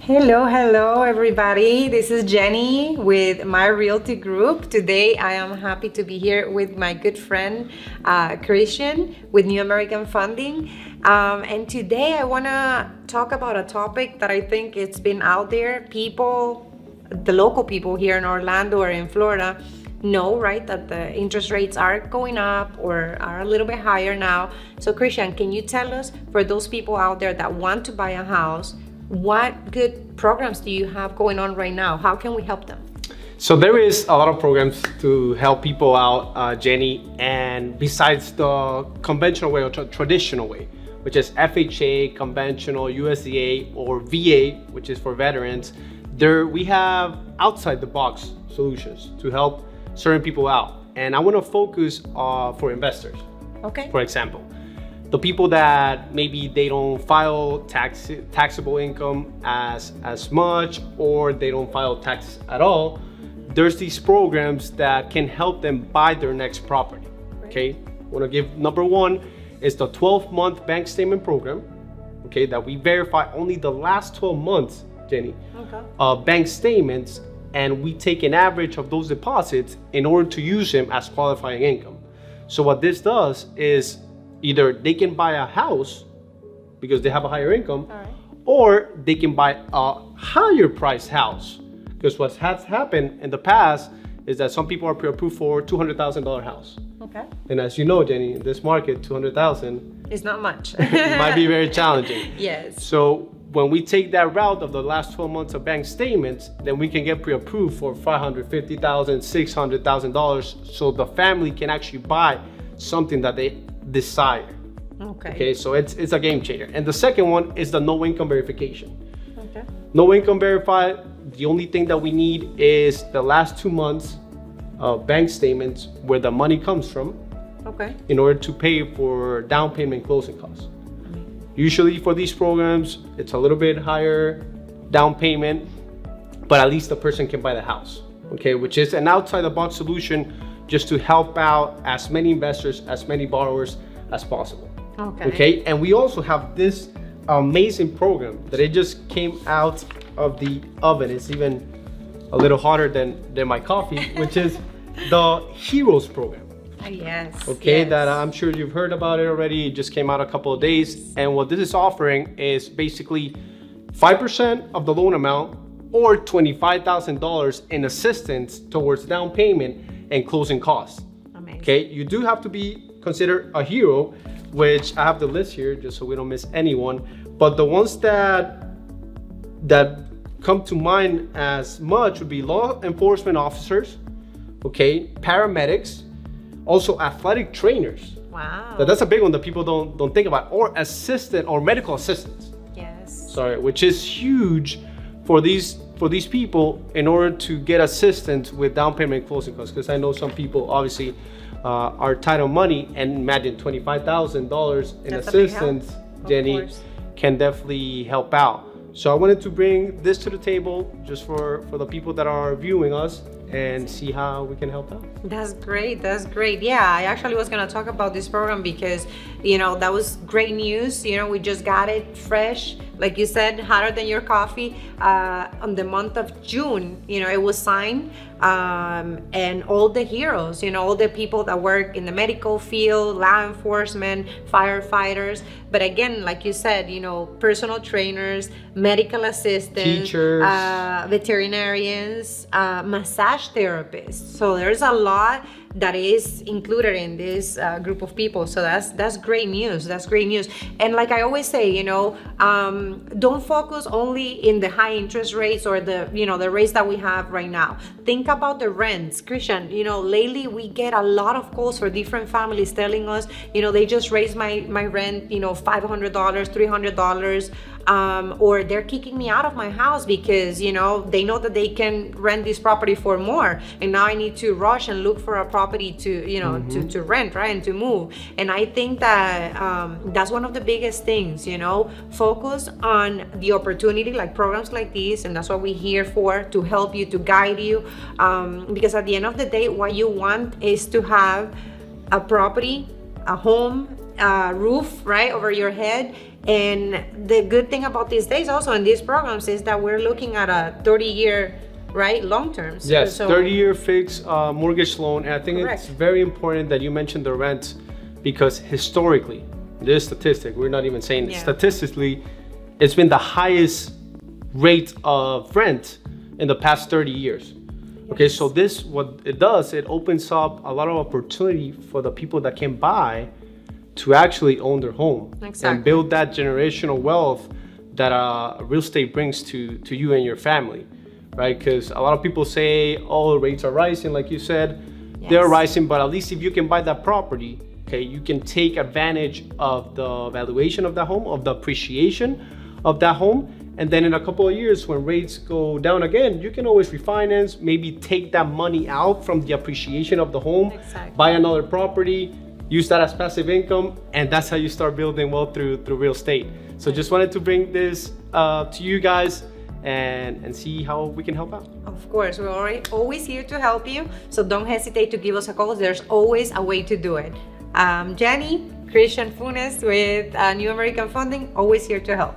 Hello, everybody. This is Jenny with my Realty Group. Today, I am happy to be here with my good friend Christian with New American Funding. And today, I want to talk about a topic that I think it's been out there. People, the local people here in Orlando or in Florida, know, right, that the interest rates are going up or are a little bit higher now. So, Christian, can you tell us, for those people out there that want to buy a house, what good programs do you have going on right now? How can we help them? So there is a lot of programs to help people out, Jenny, and besides the conventional way or traditional way, which is FHA, conventional, USDA, or VA, which is for veterans, we have outside the box solutions to help certain people out. And I want to focus for investors. Okay. For example, the people that maybe they don't file taxable income as much, or they don't file tax at all, there's these programs that can help them buy their next property. Okay, I want to give number one is the 12-month bank statement program. Okay, that we verify only the last 12 months, Jenny, bank statements, and we take an average of those deposits in order to use them as qualifying income. So what this does is either they can buy a house because they have a higher income, or they can buy a higher priced house. Because what has happened in the past is that some people are pre-approved for $200,000 house. Okay. And as you know, Jenny, in this market, $200,000 is not much. might be very challenging. Yes. So when we take that route of the last 12 months of bank statements, then we can get pre-approved for $550,000, $600,000, so the family can actually buy something that they desire. Okay, so it's a game changer. And the second one is the no income verification. Okay. No income verified, the only thing that we need is the last 2 months of bank statements where the money comes from. Okay. In order to pay for down payment closing costs. Usually for these programs, it's a little bit higher down payment, but at least the person can buy the house. Okay, which is an outside the box solution just to help out as many investors, as many borrowers as possible. Okay, and we also have this amazing program that it just came out of the oven. It's even a little hotter than my coffee, which is the Heroes program. Yes. Okay, yes. That I'm sure you've heard about it already. It just came out a couple of days. And what this is offering is basically 5% of the loan amount or $25,000 in assistance towards down payment and closing costs. Amazing. Okay, you do have to be considered a hero, which I have the list here just so we don't miss anyone. But the ones that come to mind as much would be law enforcement officers, okay, paramedics, also athletic trainers. Wow. That's a big one that people don't think about, or assistant or medical assistants. Yes. Sorry, which is huge for these people in order to get assistance with down payment closing costs. Because I know some people obviously are tight on money, and imagine $25,000 in assistance, Jenny, can definitely help out. So I wanted to bring this to the table just for the people that are viewing us and see how we can help out. That's great. That's great. Yeah, I actually was going to talk about this program because, that was great news. We just got it fresh, like you said, hotter than your coffee, on the month of June. It was signed, and all the heroes, all the people that work in the medical field, law enforcement, firefighters. But again, like you said, personal trainers, medical assistants, teachers, veterinarians, massage therapists. So there's a lot that is included in this group of people. So that's great news. That's great news. And like I always say, don't focus only in the high interest rates or the rates that we have right now. Think about the rents. Christian, lately we get a lot of calls for different families telling us, they just raised my rent, $500, $300. Or they're kicking me out of my house because they know that they can rent this property for more, and now I need to rush and look for a property to to rent, right, and to move. And I think that that's one of the biggest things. Focus on the opportunity, like programs like this, and that's what we're here for, to help you, to guide you, because at the end of the day, what you want is to have a property, a home, roof, right, over your head, And the good thing about these days also in these programs is that we're looking at a 30-year, right, long terms. Yes, So 30-year fixed mortgage loan. And I think Correct. it's very important that you mentioned the rent, because historically, this statistic, we're not even saying Yeah. statistically, it's been the highest rate of rent in the past 30 years. Okay, so this, what it does, it opens up a lot of opportunity for the people that can buy to actually own their home Exactly. and build that generational wealth that real estate brings to you and your family, right? Because a lot of people say, oh, rates are rising, like you said, they're Yes. rising, but at least if you can buy that property, okay, you can take advantage of the valuation of that home, of the appreciation of that home. And then in a couple of years, when rates go down again, you can always refinance, maybe take that money out from the appreciation of the home, Exactly. buy another property, use that as passive income, and that's how you start building wealth through real estate. So just wanted to bring this to you guys and see how we can help out. of course, we're always here to help you. So don't hesitate to give us a call. There's always a way to do it. Jenny, Christian Funes with New American Funding, always here to help.